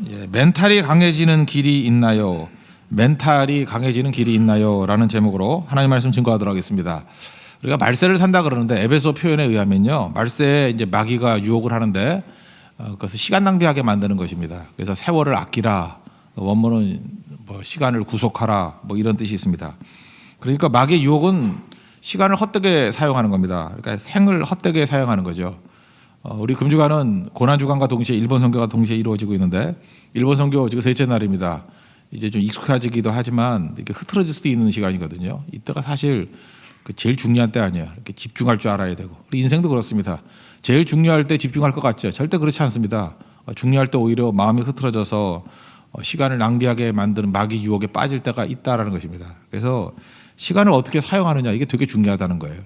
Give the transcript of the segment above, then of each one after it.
예, 멘탈이 강해지는 길이 있나요? 멘탈이 강해지는 길이 있나요? 라는 제목으로 하나님 말씀 증거하도록 하겠습니다. 우리가 말세를 산다 그러는데 에베소 표현에 의하면요, 말세에 이제 마귀가 유혹을 하는데 그것을 시간 낭비하게 만드는 것입니다. 그래서 세월을 아끼라, 원문은 뭐 시간을 구속하라, 뭐 이런 뜻이 있습니다. 그러니까 마귀의 유혹은 시간을 헛되게 사용하는 겁니다. 그러니까 생을 헛되게 사용하는 거죠. 우리 금주간은 고난주간과 동시에 일본 선교가 동시에 이루어지고 있는데, 일본 선교 지금 셋째 날입니다. 이제 좀 익숙해지기도 하지만 이렇게 흐트러질 수도 있는 시간이거든요. 이때가 사실 제일 중요한 때 아니에요. 이렇게 집중할 줄 알아야 되고, 우리 인생도 그렇습니다. 제일 중요할 때 집중할 것 같죠. 절대 그렇지 않습니다. 중요할 때 오히려 마음이 흐트러져서 시간을 낭비하게 만드는 마귀 유혹에 빠질 때가 있다라는 것입니다. 그래서 시간을 어떻게 사용하느냐, 이게 되게 중요하다는 거예요.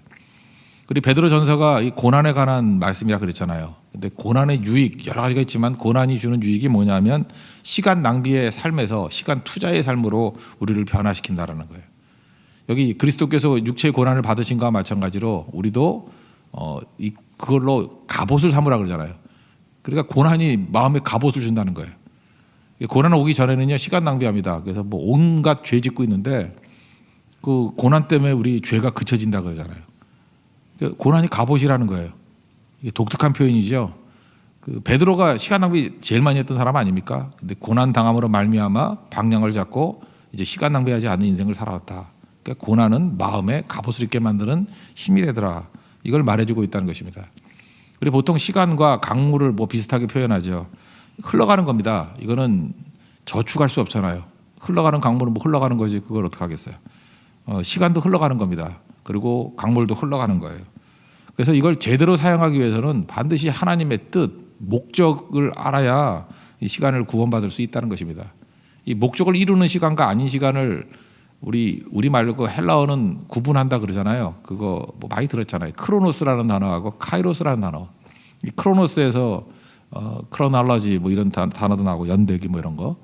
그리고 베드로 전서가 이 고난에 관한 말씀이라 그랬잖아요. 근데 고난의 유익 여러 가지가 있지만 고난이 주는 유익이 뭐냐면 시간 낭비의 삶에서 시간 투자의 삶으로 우리를 변화시킨다라는 거예요. 여기 그리스도께서 육체의 고난을 받으신 것과 마찬가지로 우리도 그걸로 갑옷을 삼으라 그러잖아요. 그러니까 고난이 마음에 갑옷을 준다는 거예요. 고난 오기 전에는요, 시간 낭비합니다. 그래서 뭐 온갖 죄 짓고 있는데 그 고난 때문에 우리 죄가 그쳐진다 그러잖아요. 고난이 갑옷이라는 거예요. 이게 독특한 표현이죠. 그 베드로가 시간 낭비 제일 많이 했던 사람 아닙니까? 근데 고난 당함으로 말미암아 방향을 잡고 이제 시간 낭비하지 않는 인생을 살아왔다. 그러니까 고난은 마음에 갑옷을 입게 만드는 힘이 되더라. 이걸 말해주고 있다는 것입니다. 그리고 보통 시간과 강물을 뭐 비슷하게 표현하죠. 흘러가는 겁니다. 이거는 저축할 수 없잖아요. 흘러가는 강물은 뭐 흘러가는 거지, 그걸 어떻게 하겠어요. 시간도 흘러가는 겁니다. 그리고 강물도 흘러가는 거예요. 그래서 이걸 제대로 사용하기 위해서는 반드시 하나님의 뜻, 목적을 알아야 이 시간을 구원받을 수 있다는 것입니다. 이 목적을 이루는 시간과 아닌 시간을 우리 말로 그 헬라어는 구분한다 그러잖아요. 그거 뭐 많이 들었잖아요. 크로노스라는 단어하고 카이로스라는 단어. 이 크로노스에서 크로놀로지 뭐 이런 단어도 나오고 연대기 뭐 이런 거,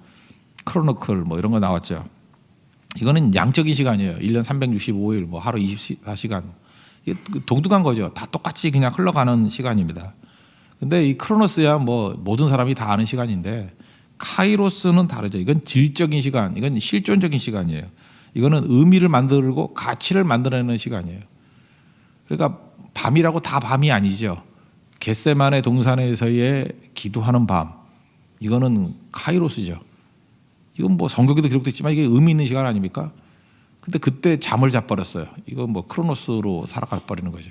크로노클 뭐 이런 거 나왔죠. 이거는 양적인 시간이에요. 1년 365일, 뭐 하루 24시간. 이게 동등한 거죠. 다 똑같이 그냥 흘러가는 시간입니다. 근데 이 크로노스야 뭐 모든 사람이 다 아는 시간인데, 카이로스는 다르죠. 이건 질적인 시간, 이건 실존적인 시간이에요. 이거는 의미를 만들고 가치를 만들어내는 시간이에요. 그러니까 밤이라고 다 밤이 아니죠. 겟세마네 동산에서의 기도하는 밤, 이거는 카이로스죠. 이건 뭐 성경에도 기록됐지만 이게 의미 있는 시간 아닙니까? 근데 그때 잠을 자버렸어요. 이건 뭐 크로노스로 살아가 버리는 거죠.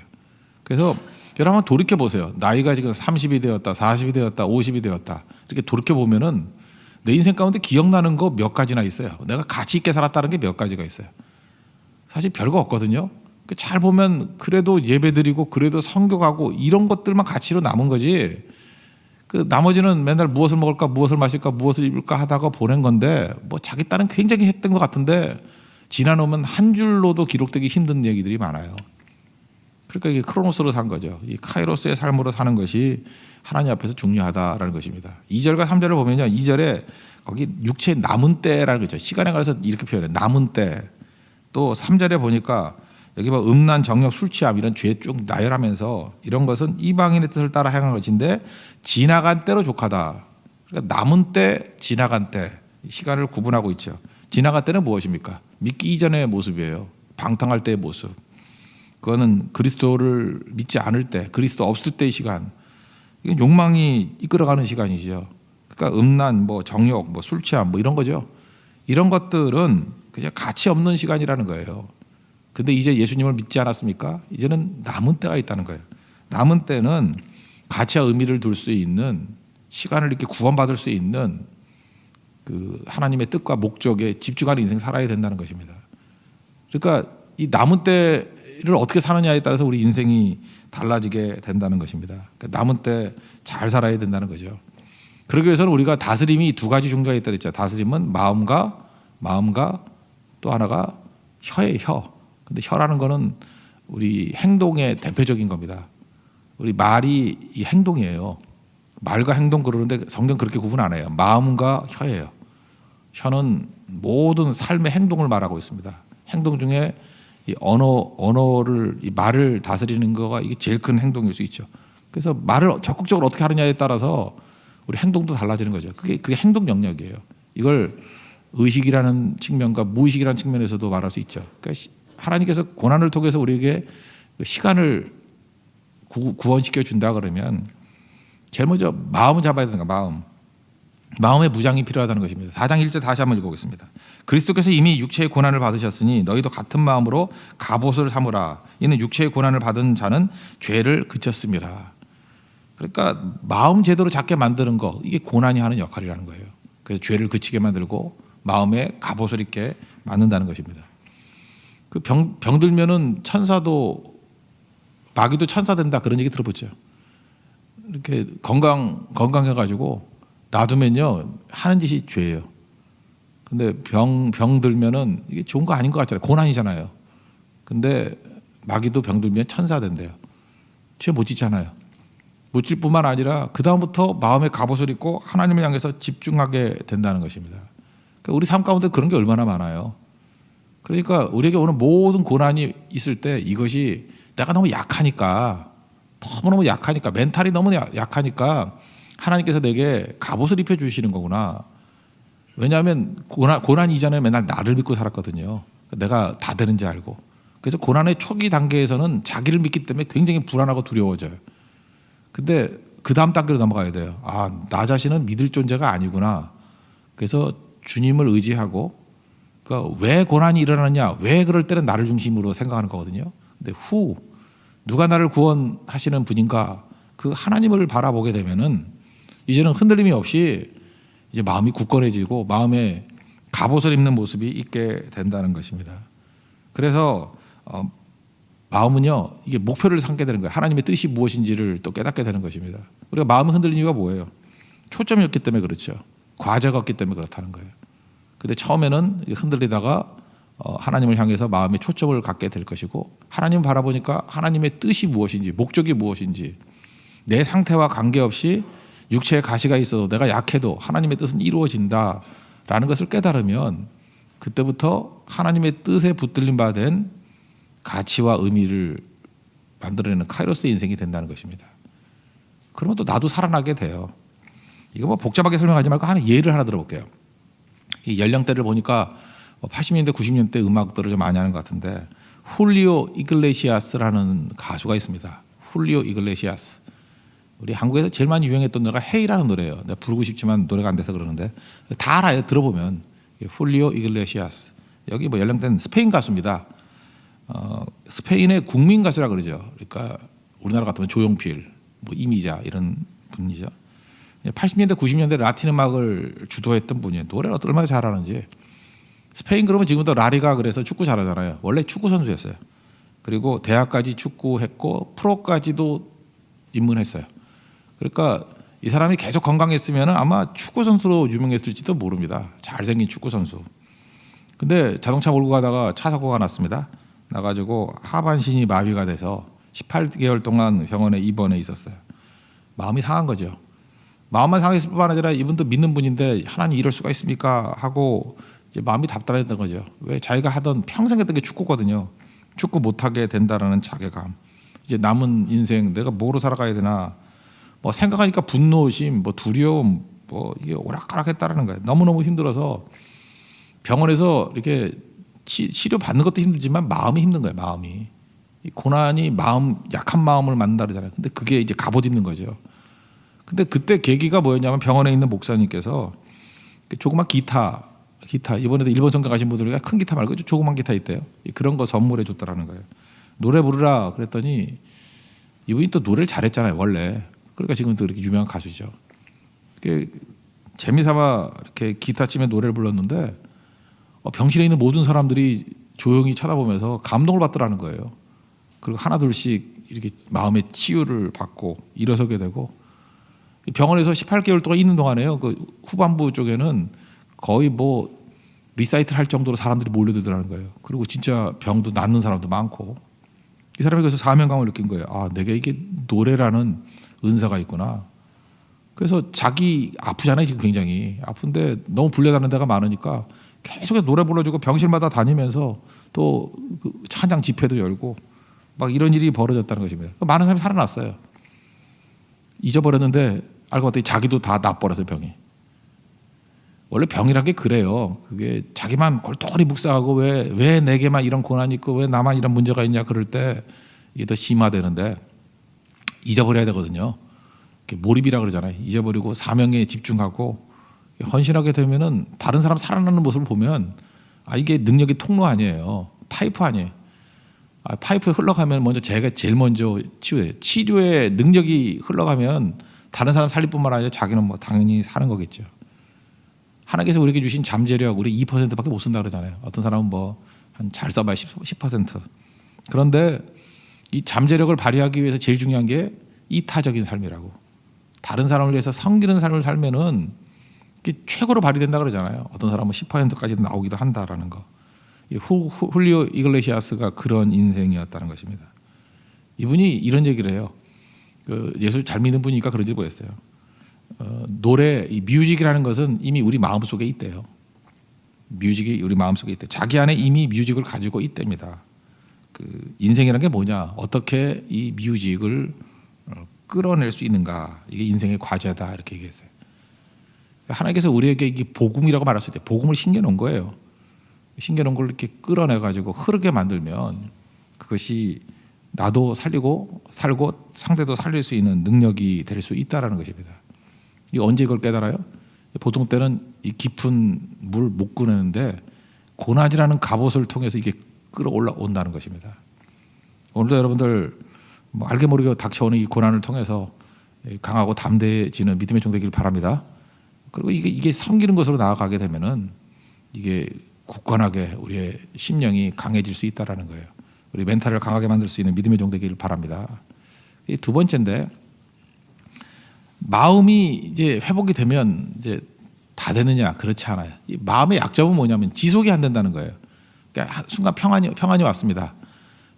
그래서 여러분 한번 돌이켜 보세요. 나이가 지금 30이 되었다, 40이 되었다, 50이 되었다. 이렇게 돌이켜 보면은 내 인생 가운데 기억나는 거 몇 가지나 있어요. 내가 가치 있게 살았다는 게 몇 가지가 있어요. 사실 별거 없거든요. 잘 보면 그래도 예배드리고 그래도 성교가고 이런 것들만 가치로 남은 거지. 그 나머지는 맨날 무엇을 먹을까, 무엇을 마실까, 무엇을 입을까 하다가 보낸 건데, 뭐 자기 딴은 굉장히 했던 것 같은데 지나놓으면 한 줄로도 기록되기 힘든 얘기들이 많아요. 그러니까 이게 크로노스로 산 거죠. 이 카이로스의 삶으로 사는 것이 하나님 앞에서 중요하다라는 것입니다. 2절과 3절을 보면요, 2절에 거기 육체의 남은 때라는 거죠. 시간에 관해서 이렇게 표현해요. 남은 때. 또 3절에 보니까 여기 뭐 음란, 정욕, 술 취함 이런 죄 쭉 나열하면서 이런 것은 이방인의 뜻을 따라 행한 것인데 지나간 때로 족하다. 그러니까 남은 때, 지나간 때, 시간을 구분하고 있죠. 지나간 때는 무엇입니까? 믿기 이전의 모습이에요. 방탕할 때의 모습. 그거는 그리스도를 믿지 않을 때, 그리스도 없을 때의 시간. 이건 욕망이 이끌어가는 시간이죠. 그러니까 음란, 뭐 정욕, 뭐 술 취함, 뭐 이런 거죠. 이런 것들은 그냥 가치 없는 시간이라는 거예요. 근데 이제 예수님을 믿지 않았습니까? 이제는 남은 때가 있다는 거예요. 남은 때는 가치와 의미를 둘 수 있는, 시간을 이렇게 구원받을 수 있는 그 하나님의 뜻과 목적에 집중하는 인생 살아야 된다는 것입니다. 그러니까 이 남은 때를 어떻게 사느냐에 따라서 우리 인생이 달라지게 된다는 것입니다. 그러니까 남은 때 잘 살아야 된다는 거죠. 그러기 위해서는 우리가 다스림이 두 가지 종류가 있다고 했죠. 다스림은 마음과 또 하나가 혀예요, 혀. 근데 혀라는 거는 우리 행동의 대표적인 겁니다. 우리 말이 이 행동이에요. 말과 행동 그러는데 성경 그렇게 구분 안 해요. 마음과 혀예요. 혀는 모든 삶의 행동을 말하고 있습니다. 행동 중에 이 언어를, 이 말을 다스리는 거가 이게 제일 큰 행동일 수 있죠. 그래서 말을 적극적으로 어떻게 하느냐에 따라서 우리 행동도 달라지는 거죠. 그게 행동 영역이에요. 이걸 의식이라는 측면과 무의식이라는 측면에서도 말할 수 있죠. 그러니까 하나님께서 고난을 통해서 우리에게 시간을 구원시켜 준다 그러면 제일 먼저 마음을 잡아야 되는 거야. 마음의 무장이 필요하다는 것입니다. 4장 1절 다시 한번 읽어보겠습니다. 그리스도께서 이미 육체의 고난을 받으셨으니 너희도 같은 마음으로 갑옷을 삼으라. 이는 육체의 고난을 받은 자는 죄를 그쳤습니다. 그러니까 마음 제대로 잡게 만드는 거, 이게 고난이 하는 역할이라는 거예요. 그래서 죄를 그치게 만들고 마음에 갑옷을 입게 만든다는 것입니다. 그 병들면은 천사도, 마귀도 천사 된다 그런 얘기 들어보죠. 이렇게 건강해가지고 놔두면요 하는 짓이 죄예요. 근데 병들면은 이게 좋은 거 아닌 것 같잖아요. 고난이잖아요. 근데 마귀도 병들면 천사 된대요. 죄 못 짓잖아요. 못 질 뿐만 아니라 그 다음부터 마음의 갑옷을 입고 하나님을 향해서 집중하게 된다는 것입니다. 그러니까 우리 삶 가운데 그런 게 얼마나 많아요. 그러니까 우리에게 오는 모든 고난이 있을 때 이것이 내가 너무 약하니까, 너무너무 약하니까, 멘탈이 너무 약하니까 하나님께서 내게 갑옷을 입혀주시는 거구나. 왜냐하면 고난 이전에 맨날 나를 믿고 살았거든요. 내가 다 되는지 알고. 그래서 고난의 초기 단계에서는 자기를 믿기 때문에 굉장히 불안하고 두려워져요. 근데 그 다음 단계로 넘어가야 돼요. 나 자신은 믿을 존재가 아니구나. 그래서 주님을 의지하고, 그러니까 왜 고난이 일어나느냐, 왜 그럴 때는 나를 중심으로 생각하는 거거든요. 근데 누가 나를 구원하시는 분인가, 그 하나님을 바라보게 되면은 이제는 흔들림이 없이 이제 마음이 굳건해지고 마음에 갑옷을 입는 모습이 있게 된다는 것입니다. 그래서 마음은요, 이게 목표를 삼게 되는 거예요. 하나님의 뜻이 무엇인지를 또 깨닫게 되는 것입니다. 우리가 마음이 흔들리는 이유가 뭐예요? 초점이 없기 때문에 그렇죠. 과제가 없기 때문에 그렇다는 거예요. 근데 처음에는 흔들리다가 하나님을 향해서 마음의 초점을 갖게 될 것이고, 하나님을 바라보니까 하나님의 뜻이 무엇인지, 목적이 무엇인지, 내 상태와 관계없이 육체에 가시가 있어도 내가 약해도 하나님의 뜻은 이루어진다라는 것을 깨달으면 그때부터 하나님의 뜻에 붙들림 바 된 가치와 의미를 만들어내는 카이로스의 인생이 된다는 것입니다. 그러면 또 나도 살아나게 돼요. 이거 뭐 복잡하게 설명하지 말고 예를 하나 들어볼게요. 이 연령대를 보니까 80년대, 90년대 음악들을 좀 많이 하는 것 같은데, 훌리오 이글레시아스라는 가수가 있습니다. 훌리오 이글레시아스. 우리 한국에서 제일 많이 유행했던 노래가 헤이라는 노래예요. 내가 부르고 싶지만 노래가 안 돼서 그러는데 다 알아요. 들어보면. 훌리오 이글레시아스. 여기 뭐 연령대는 스페인 가수입니다. 스페인의 국민 가수라 그러죠. 그러니까 우리나라 같으면 조용필, 뭐 이미자 이런 분이죠. 80년대, 90년대 라틴 음악을 주도했던 분이에요. 노래를 얼마나 잘하는지. 스페인 그러면 지금도 라리가 그래서 축구 잘하잖아요. 원래 축구 선수였어요. 그리고 대학까지 축구했고 프로까지도 입문했어요. 그러니까 이 사람이 계속 건강했으면 아마 축구 선수로 유명했을지도 모릅니다. 잘생긴 축구 선수. 근데 자동차 몰고 가다가 차 사고가 났습니다. 나가지고 하반신이 마비가 돼서 18개월 동안 병원에 입원해 있었어요. 마음이 상한 거죠. 마음만 상했을 뿐만 아니라 이분도 믿는 분인데 하나님 이럴 수가 있습니까? 하고 이제 마음이 답답했던 거죠. 왜 자기가 하던 평생 했던 게 축구거든요. 축구 못하게 된다라는 자괴감. 이제 남은 인생 내가 뭐로 살아가야 되나, 뭐 생각하니까 분노심, 뭐 두려움, 뭐 이게 오락가락했다라는 거예요. 너무너무 힘들어서 병원에서 이렇게 치료 받는 것도 힘들지만 마음이 힘든 거예요. 마음이. 이 고난이 약한 마음을 만든다 그러잖아요. 근데 그게 이제 갑옷 입는 거죠. 근데 그때 계기가 뭐였냐면 병원에 있는 목사님께서 조그만 기타 이번에도 일본 성경 가신 분들 큰 기타 말고 조그만 기타 있대요. 그런 거 선물해 줬다라는 거예요. 노래 부르라 그랬더니 이분이 또 노래를 잘했잖아요 원래. 그러니까 지금 또 이렇게 유명한 가수죠. 재미삼아 이렇게 기타 치며 노래를 불렀는데 병실에 있는 모든 사람들이 조용히 쳐다보면서 감동을 받더라는 거예요. 그리고 하나둘씩 이렇게 마음의 치유를 받고 일어서게 되고, 병원에서 18개월 동안 있는 동안에요. 그 후반부 쪽에는 거의 뭐 리사이트를 할 정도로 사람들이 몰려들더라는 거예요. 그리고 진짜 병도 낫는 사람도 많고, 이 사람이 그래서 사명감을 느낀 거예요. 내게 이게 노래라는 은사가 있구나. 그래서 자기 아프잖아요. 지금 굉장히 아픈데 너무 불려다는 데가 많으니까 계속해서 노래 불러주고 병실마다 다니면서 또 그 찬양 집회도 열고 막 이런 일이 벌어졌다는 것입니다. 많은 사람이 살아났어요. 잊어버렸는데 알고 봤더니 자기도 다 나버려서 병이. 원래 병이란 게 그래요. 그게 자기만 골똘히 묵상하고 왜 내게만 이런 고난이 있고 왜 나만 이런 문제가 있냐 그럴 때 이게 더 심화되는데 잊어버려야 되거든요. 몰입이라 그러잖아요. 잊어버리고 사명에 집중하고 헌신하게 되면은 다른 사람 살아나는 모습을 보면 이게 능력의 통로 아니에요. 파이프 아니에요. 파이프에 흘러가면 먼저 제가 제일 먼저 치료해요. 치료의 능력이 흘러가면 다른 사람 살릴 뿐만 아니라 자기는 뭐 당연히 사는 거겠죠. 하나님께서 우리에게 주신 잠재력 우리 2%밖에 못 쓴다 그러잖아요. 어떤 사람은 뭐 한 잘 써봐야 10%. 그런데 이 잠재력을 발휘하기 위해서 제일 중요한 게 이타적인 삶이라고. 다른 사람을 위해서 섬기는 삶을 살면은 최고로 발휘된다 그러잖아요. 어떤 사람은 10%까지 나오기도 한다라는 거. 훌리오 이글레시아스가 그런 인생이었다는 것입니다. 이분이 이런 얘기를 해요. 예수 잘 믿는 분이니까 그런지 모르겠어요. 노래, 이 뮤직이라는 것은 이미 우리 마음 속에 있대요. 뮤직이 우리 마음 속에 있대. 자기 안에 이미 뮤직을 가지고 있답니다. 인생이라는 게 뭐냐? 어떻게 이 뮤직을 끌어낼 수 있는가? 이게 인생의 과제다 이렇게 얘기했어요. 하나님께서 우리에게 이게 복음이라고 말할 수 있대요. 복음을 심겨놓은 거예요. 심겨놓은 걸 이렇게 끌어내 가지고 흐르게 만들면 그것이 나도 살고 상대도 살릴 수 있는 능력이 될 수 있다라는 것입니다. 이 언제 이걸 깨달아요? 보통 때는 이 깊은 물 못 꺼내는데 고난이라는 갑옷을 통해서 이게 끌어올라온다는 것입니다. 오늘도 여러분들 뭐 알게 모르게 닥쳐오는 이 고난을 통해서 강하고 담대해지는 믿음의 종 되기를 바랍니다. 그리고 이게 섬기는 것으로 나아가게 되면은 이게 굳건하게 우리의 심령이 강해질 수 있다라는 거예요. 우리 멘탈을 강하게 만들 수 있는 믿음의 종 되기를 바랍니다. 이 두 번째인데 마음이 이제 회복이 되면 이제 다 되느냐 그렇지 않아요. 이 마음의 약점은 뭐냐면 지속이 안 된다는 거예요. 그러니까 순간 평안이 왔습니다.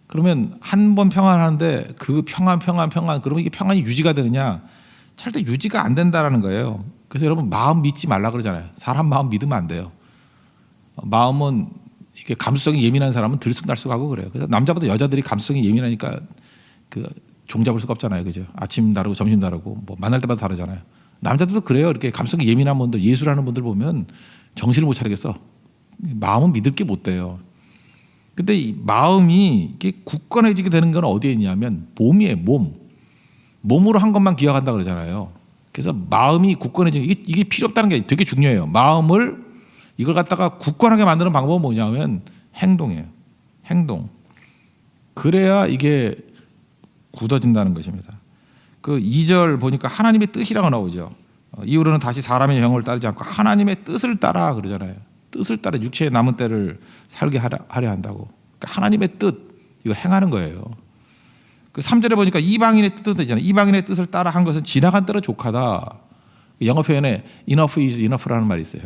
그러면 한 번 평안하는데 그 평안 그러면 이게 평안이 유지가 되느냐? 절대 유지가 안 된다라는 거예요. 그래서 여러분 마음 믿지 말라 그러잖아요. 사람 마음 믿으면 안 돼요. 마음은 이게 감수성이 예민한 사람은 들쑥날쑥하고 그래요. 그래서 남자보다 여자들이 감수성이 예민하니까 종잡을 수가 없잖아요. 그죠? 아침 다르고 점심 다르고 뭐 만날 때마다 다르잖아요. 남자들도 그래요. 이렇게 감수성이 예민한 분들, 예술하는 분들 보면 정신을 못 차리겠어. 마음은 믿을 게 못 돼요. 근데 이 마음이 이게 굳건해지게 되는 건 어디에 있냐면 몸이에요. 몸으로 한 것만 기억한다 그러잖아요. 그래서 마음이 굳건해지는 이게 필요 없다는 게 되게 중요해요. 마음을 이걸 갖다가 굳건하게 만드는 방법은 뭐냐면 행동이에요. 행동. 그래야 이게 굳어진다는 것입니다. 2절 보니까 하나님의 뜻이라고 나오죠. 이후로는 다시 사람의 영을 따르지 않고 하나님의 뜻을 따라 그러잖아요. 뜻을 따라 육체의 남은 때를 살게 하려 한다고. 그러니까 하나님의 뜻 이걸 행하는 거예요. 3절에 보니까 이방인의 뜻도 되잖아요. 이방인의 뜻을 따라 한 것은 지나간 대로 족하다. 영어 표현에 enough is enough라는 말이 있어요.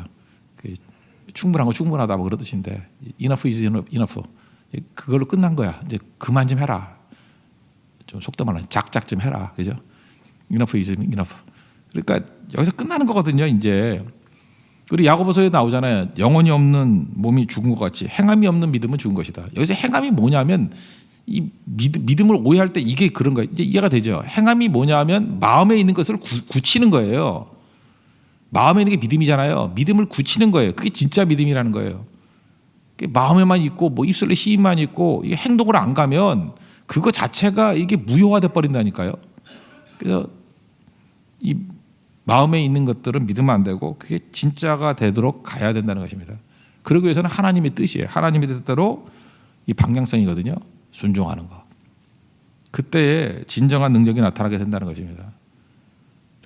충분한 거 충분하다 뭐 그런 뜻인데 enough is enough. 그걸로 끝난 거야. 이제 그만 좀 해라. 좀 속도 말하면 작작 좀 해라. 그죠? enough is enough. 그러니까 여기서 끝나는 거거든요. 이제 우리 야고보서에 나오잖아요. 영혼이 없는 몸이 죽은 것 같이 행함이 없는 믿음은 죽은 것이다. 여기서 행함이 뭐냐면 이 믿음을 오해할 때 이게 그런 거예요. 이제 이해가 되죠. 행함이 뭐냐면 마음에 있는 것을 굳히는 거예요. 마음에 있는 게 믿음이잖아요. 믿음을 굳히는 거예요. 그게 진짜 믿음이라는 거예요. 마음에만 있고 뭐 입술에 시인만 있고 이게 행동으로 안 가면 그거 자체가 이게 무효화돼 버린다니까요. 그래서 이 마음에 있는 것들은 믿으면 안 되고 그게 진짜가 되도록 가야 된다는 것입니다. 그러기 위해서는 하나님의 뜻이에요. 하나님의 뜻대로 이 방향성이거든요. 순종하는 거. 그때에 진정한 능력이 나타나게 된다는 것입니다.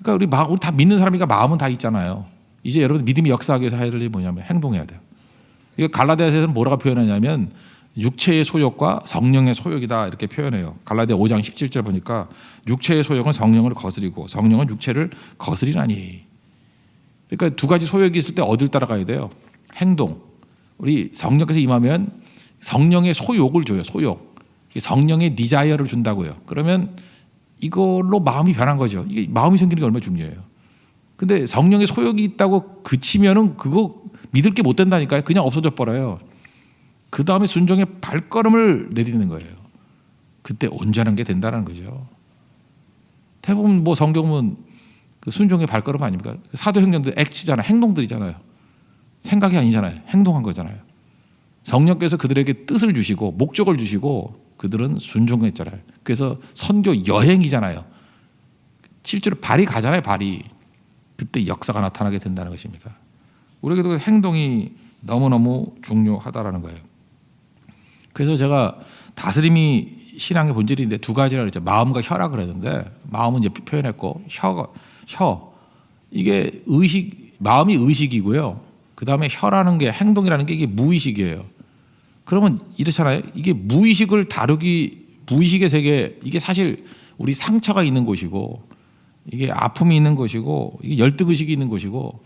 그러니까 우리 다 믿는 사람이니까 마음은 다 있잖아요. 이제 여러분 믿음이 역사하기 위해서 해야 될 일이 뭐냐면 행동해야 돼요. 이거 갈라디아서는 뭐라고 표현하냐면 육체의 소욕과 성령의 소욕이다 이렇게 표현해요. 갈라디아 5장 17절 보니까 육체의 소욕은 성령을 거스리고 성령은 육체를 거스리나니. 그러니까 두 가지 소욕이 있을 때 어딜 따라가야 돼요? 행동. 우리 성령께서 임하면 성령의 소욕을 줘요. 소욕. 성령의 디자이어를 준다고요. 그러면 이걸로 마음이 변한 거죠. 이게 마음이 생기는 게 얼마나 중요해요. 근데 성령의 소욕이 있다고 그치면은 그거 믿을 게 못 된다니까요. 그냥 없어져 버려요. 그 다음에 순종의 발걸음을 내딛는 거예요. 그때 온전한 게 된다는 거죠. 대부분 뭐 성경은 그 순종의 발걸음 아닙니까? 사도행전도 액치잖아요. 행동들이잖아요. 생각이 아니잖아요. 행동한 거잖아요. 성령께서 그들에게 뜻을 주시고 목적을 주시고 그들은 순종했잖아요. 그래서 선교 여행이잖아요. 실제로 발이 가잖아요. 발이. 그때 역사가 나타나게 된다는 것입니다. 우리에게도 행동이 너무너무 중요하다라는 거예요. 그래서 제가 다스림이 신앙의 본질인데 두 가지라 그랬죠. 마음과 혀라 그랬는데 마음은 이제 표현했고 혀 이게 의식, 마음이 의식이고요. 그 다음에 혀라는 게 행동이라는 게 이게 무의식이에요. 그러면 이렇잖아요. 이게 무의식을 다루기, 무의식의 세계, 이게 사실 우리 상처가 있는 곳이고 이게 아픔이 있는 곳이고 이게 열등의식이 있는 곳이고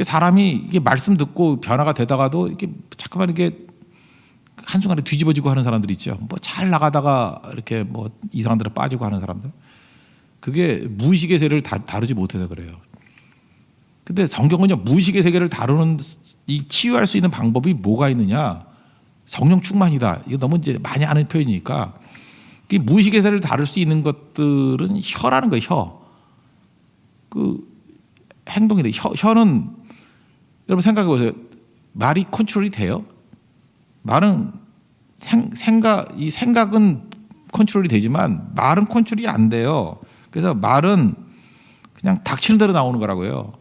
사람이 이게 말씀 듣고 변화가 되다가도 이렇게 자꾸만 이렇게 한순간에 뒤집어지고 하는 사람들이 있죠. 뭐 잘 나가다가 이렇게 뭐 이상한 데로 빠지고 하는 사람들. 그게 무의식의 세계를 다루지 못해서 그래요. 근데 성경은요, 무의식의 세계를 다루는 이 치유할 수 있는 방법이 뭐가 있느냐? 성령 충만이다. 이거 너무 이제 많이 아는 표현이니까. 이 무의식의 세계를 다룰 수 있는 것들은 혀라는 거예요. 혀. 그 행동인데 혀는 여러분 생각해 보세요. 말이 컨트롤이 돼요? 말은 이 생각은 컨트롤이 되지만 말은 컨트롤이 안 돼요. 그래서 말은 그냥 닥치는 대로 나오는 거라고요.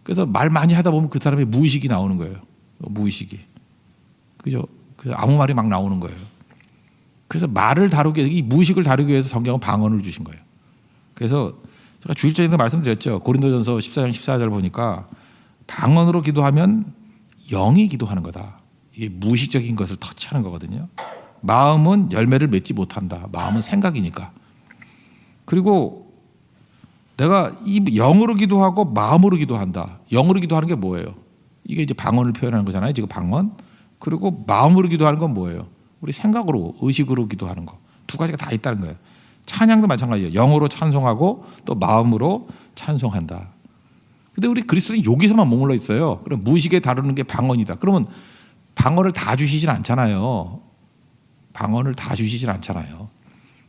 그래서 말 많이 하다 보면 그 사람의 무의식이 나오는 거예요. 무의식이. 그죠? 그래서 아무 말이 막 나오는 거예요. 그래서 말을 다루기 위해서, 이 무의식을 다루기 위해서 성경은 방언을 주신 거예요. 그래서 제가 주일전에도 말씀드렸죠. 고린도전서 14장 14절 보니까 방언으로 기도하면 영이 기도하는 거다. 이게 무의식적인 것을 터치하는 거거든요. 마음은 열매를 맺지 못한다. 마음은 생각이니까. 그리고 내가 이 영으로 기도하고 마음으로 기도한다. 영으로 기도하는 게 뭐예요? 이게 이제 방언을 표현하는 거잖아요. 지금 방언. 그리고 마음으로 기도하는 건 뭐예요? 우리 생각으로, 의식으로 기도하는 거. 두 가지가 다 있다는 거예요. 찬양도 마찬가지예요. 영으로 찬송하고 또 마음으로 찬송한다. 근데 우리 그리스도인이 여기서만 머물러 있어요. 그럼 무의식에 다루는 게 방언이다. 그러면 방언을 다 주시진 않잖아요. 방언을 다 주시진 않잖아요.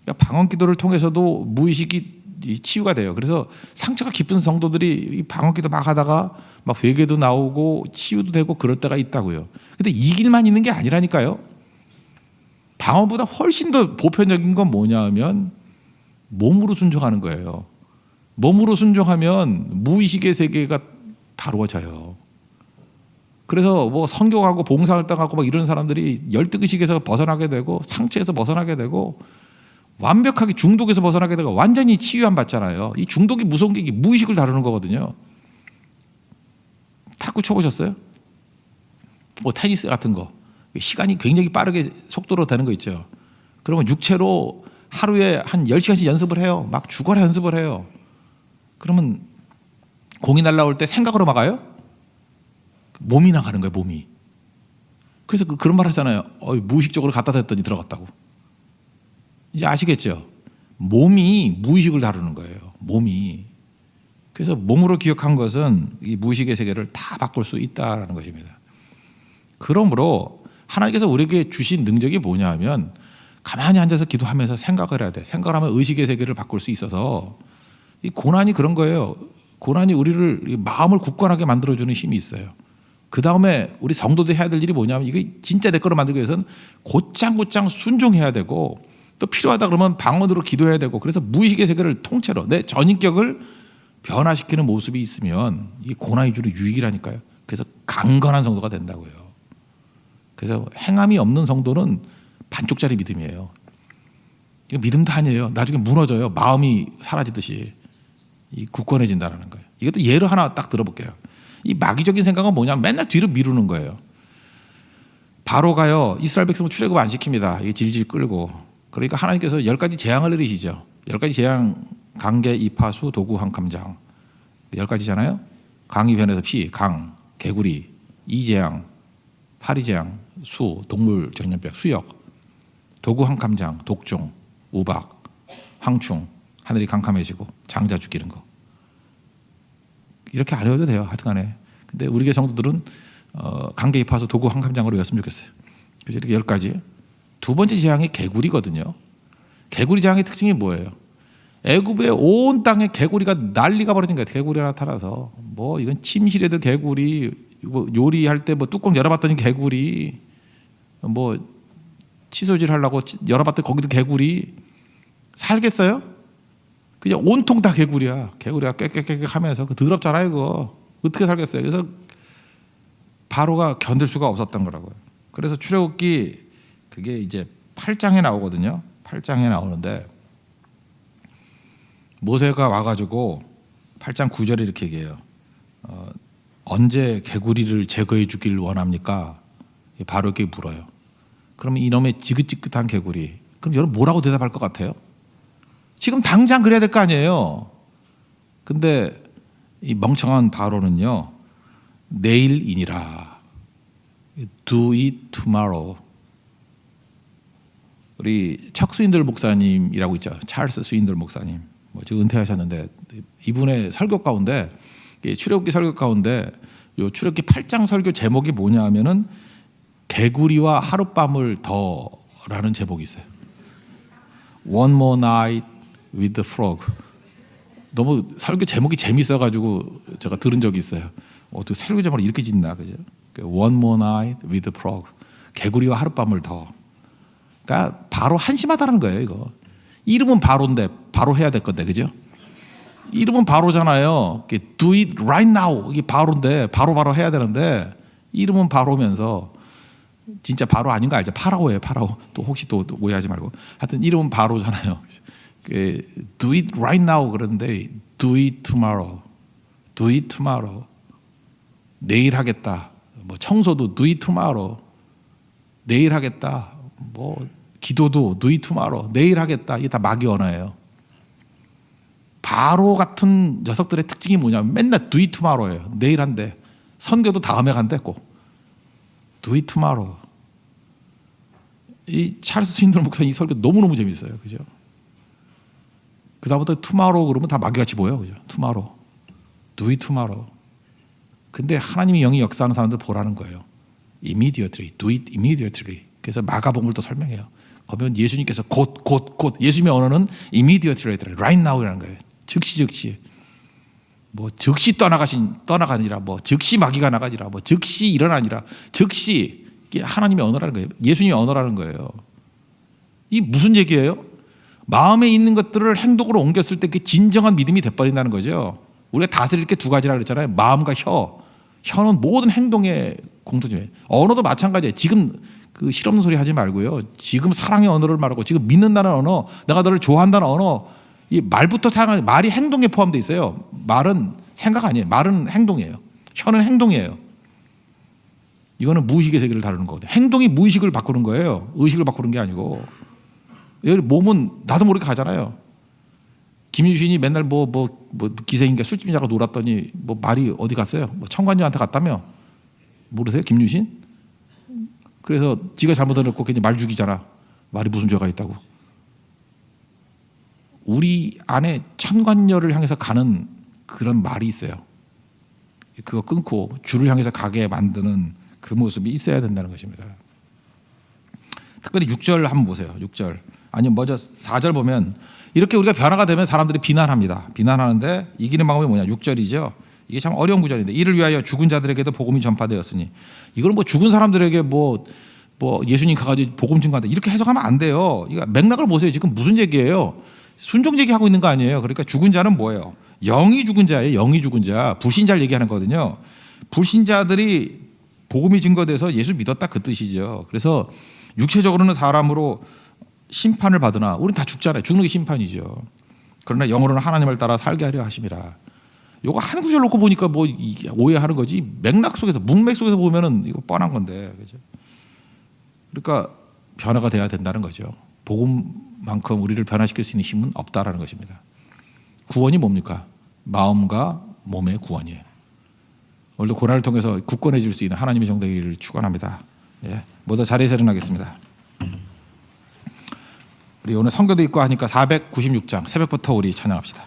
그러니까 방언 기도를 통해서도 무의식이 치유가 돼요. 그래서 상처가 깊은 성도들이 방언 기도 막 하다가 막 회개도 나오고 치유도 되고 그럴 때가 있다고요. 근데 이 길만 있는 게 아니라니까요. 방언보다 훨씬 더 보편적인 건 뭐냐 하면 몸으로 순종하는 거예요. 몸으로 순종하면 무의식의 세계가 다루어져요. 그래서 뭐 성교하고 봉사활동하고 막 이런 사람들이 열등의식에서 벗어나게 되고 상처에서 벗어나게 되고 완벽하게 중독에서 벗어나게 되고 완전히 치유함 받잖아요. 이 중독이 무서운 게 무의식을 다루는 거거든요. 탁구 쳐보셨어요? 뭐 테니스 같은 거. 시간이 굉장히 빠르게 속도로 되는 거 있죠. 그러면 육체로 하루에 한 10시간씩 연습을 해요. 막 죽어라 연습을 해요. 그러면 공이 날라올 때 생각으로 막아요? 몸이 나가는 거예요, 몸이. 그래서 그런 말 하잖아요. 무의식적으로 갖다 댔더니 들어갔다고. 이제 아시겠죠? 몸이 무의식을 다루는 거예요. 몸이. 그래서 몸으로 기억한 것은 이 무의식의 세계를 다 바꿀 수 있다는 것입니다. 그러므로 하나님께서 우리에게 주신 능력이 뭐냐 하면 가만히 앉아서 기도하면서 생각을 해야 돼. 생각을 하면 의식의 세계를 바꿀 수 있어서 이 고난이 그런 거예요. 고난이 우리를 마음을 굳건하게 만들어주는 힘이 있어요. 그 다음에 우리 성도들이 해야 될 일이 뭐냐면 이게 진짜 내 거로 만들기 위해서는 곧장 순종해야 되고 또 필요하다 그러면 방언으로 기도해야 되고 그래서 무의식의 세계를 통째로 내 전인격을 변화시키는 모습이 있으면 이 고난이 주는 유익이라니까요. 그래서 강건한 성도가 된다고요. 그래서 행함이 없는 성도는 반쪽짜리 믿음이에요. 이거 믿음도 아니에요. 나중에 무너져요. 마음이 사라지듯이 이 굳건해진다는 거예요. 이것도 예로 하나 딱 들어볼게요. 이 마귀적인 생각은 뭐냐면 맨날 뒤로 미루는 거예요. 바로가요 이스라엘 백성을 출애굽 안 시킵니다. 이게 질질 끌고 그러니까 하나님께서 10가지 재앙을 내리시죠. 10가지 재앙, 강계, 이파수, 도구, 한감장 10가지잖아요. 강이 변해서 피, 강, 개구리, 이재앙, 파리재앙, 수, 동물 전염병, 수역, 도구, 한감장, 독종, 우박, 황충, 하늘이 캄캄해지고 장자 죽이는 거. 이렇게 안 해도 돼요. 하여튼간에. 근데 우리 교회 성도들은 강계 입하서 도구 한 감장으로 외웠으면 좋겠어요. 그래서 이렇게 10가지. 두 번째 재앙이 개구리거든요. 개구리 재앙의 특징이 뭐예요? 애굽의 온 땅에 개구리가 난리가 벌어진 거야. 개구리가 나타나서 뭐 이건 침실에도 개구리, 뭐 요리할 때 뭐 뚜껑 열어봤더니 개구리, 뭐 치소질 하려고 열어봤더니 거기도 개구리. 살겠어요? 그냥 온통 다 개구리야. 개구리가 깨깨깨깨 하면서 그 더럽잖아요. 그거 어떻게 살겠어요? 그래서 바로가 견딜 수가 없었던 거라고요. 그래서 출애굽기 그게 이제 8장에 나오거든요. 8장에 나오는데 모세가 와가지고 8장 9절에 이렇게 얘기해요. 언제 개구리를 제거해 주길 원합니까? 바로 이렇게 물어요. 그러면 이놈의 지긋지긋한 개구리. 그럼 여러분 뭐라고 대답할 것 같아요? 지금 당장 그래야 될 거 아니에요. 근데 이 멍청한 바로는요. 내일이니라. Do it tomorrow. 우리 척 스윈들 목사님이라고 있죠. 찰스 스윈들 목사님. 뭐 지금 은퇴하셨는데 이분의 설교 가운데 출애굽기 설교 가운데 요 출애굽기 8장 설교 제목이 뭐냐 하면은 개구리와 하룻밤을 더라는 제목이 있어요. One more night with the frog. 너무 설교 제목이 재밌어가지고 제가 들은 적이 있어요. 어떻게 설교 제목을 이렇게 짓나, 그죠? One more night with the frog. 개구리와 하룻밤을 더. 그러니까 바로 한심하다는 거예요, 이거. 이름은 바로인데 바로 해야 될 건데, 그죠? 이름은 바로잖아요. Do it right now. 이게 바로인데 바로 해야 되는데 이름은 바로면서 진짜 바로 아닌 거 알죠? 파라오예요, 파라오. 또 혹시 또 오해하지 말고. 하여튼 이름은 바로잖아요. Do it right now 그러는데 do it tomorrow. Do it tomorrow. 내일 하겠다. 뭐 청소도 do it tomorrow. 내일 하겠다. 뭐 기도도 do it tomorrow. 내일 하겠다. 이게 다 마귀 언어예요. 바로 같은 녀석들의 특징이 뭐냐면 맨날 do it tomorrow예요. 내일 한대. 선교도 다음에 간대 꼭. Do it tomorrow. 이 찰스 스윈들 목사님 이 설교 너무너무 재밌어요. 그죠? 그다음부터 tomorrow 그러면 다 마귀같이 보여. 그죠? tomorrow. Do it tomorrow. 근데 하나님이 영이 역사하는 사람들 보라는 거예요. Immediately. Do it immediately. 그래서 마가복음을 또 설명해요. 거기는 예수님께서 곧 예수님의 언어는 immediately right now이라는 거예요. 즉시. 뭐 즉시 떠나가니라, 뭐 즉시 마귀가 나가니라, 뭐 즉시 일어나니라, 즉시. 이게 하나님의 언어라는 거예요. 예수님의 언어라는 거예요. 이 무슨 얘기예요? 마음에 있는 것들을 행동으로 옮겼을 때 그게 진정한 믿음이 돼버린다는 거죠. 우리가 다스릴 게 두 가지라 그랬잖아요. 마음과 혀. 혀는 모든 행동의 공통점이에요. 언어도 마찬가지예요. 지금 그 실없는 소리 하지 말고요. 지금 사랑의 언어를 말하고 지금 믿는다는 언어, 내가 너를 좋아한다는 언어, 이 말부터 사용하는 말이 행동에 포함되어 있어요. 말은 생각 아니에요. 말은 행동이에요. 혀는 행동이에요. 이거는 무의식의 세계를 다루는 거거든요. 행동이 무의식을 바꾸는 거예요. 의식을 바꾸는 게 아니고. 여기 몸은 나도 모르게 가잖아요. 김유신이 맨날 뭐 기생인가 술집이냐고 놀았더니 뭐 말이 어디 갔어요? 뭐 청관녀한테 갔다며? 모르세요? 김유신? 그래서 지가 잘못해놓고 괜히 말 죽이잖아. 말이 무슨 죄가 있다고. 우리 안에 천관녀를 향해서 가는 그런 말이 있어요. 그거 끊고 주를 향해서 가게 만드는 그 모습이 있어야 된다는 것입니다. 특별히 6절 한번 보세요. 6절. 아니면 먼저 4절 보면 이렇게 우리가 변화가 되면 사람들이 비난합니다. 비난하는데 이기는 방법이 뭐냐? 6절이죠. 이게 참 어려운 구절인데 이를 위하여 죽은 자들에게도 복음이 전파되었으니 이거는 뭐 죽은 사람들에게 뭐 예수님 가가지고 복음 증거한다 이렇게 해석하면 안 돼요. 이거 맥락을 보세요. 지금 무슨 얘기예요? 순종 얘기하고 있는 거 아니에요. 그러니까 죽은 자는 뭐예요? 영이 죽은 자예요. 영이 죽은 자. 불신자를 얘기하는 거거든요. 불신자들이 복음이 증거돼서 예수 믿었다 그 뜻이죠. 그래서 육체적으로는 사람으로 심판을 받으나 우리는 다 죽잖아요. 죽는 게 심판이죠. 그러나 영으로는 하나님을 따라 살게 하려 하심이라. 요거 한 구절 놓고 보니까 뭐 오해하는 거지. 맥락 속에서 문맥 속에서 보면은 이거 뻔한 건데. 그죠? 그러니까 변화가 돼야 된다는 거죠. 복음만큼 우리를 변화시킬 수 있는 힘은 없다라는 것입니다. 구원이 뭡니까? 마음과 몸의 구원이에요. 오늘도 고난을 통해서 굳건해질 수 있는 하나님의 정되기를 축원합니다. 예, 모두 자리에서 일어나겠습니다. 우리 오늘 성경도 있고 하니까 496장 새벽부터 우리 찬양합시다.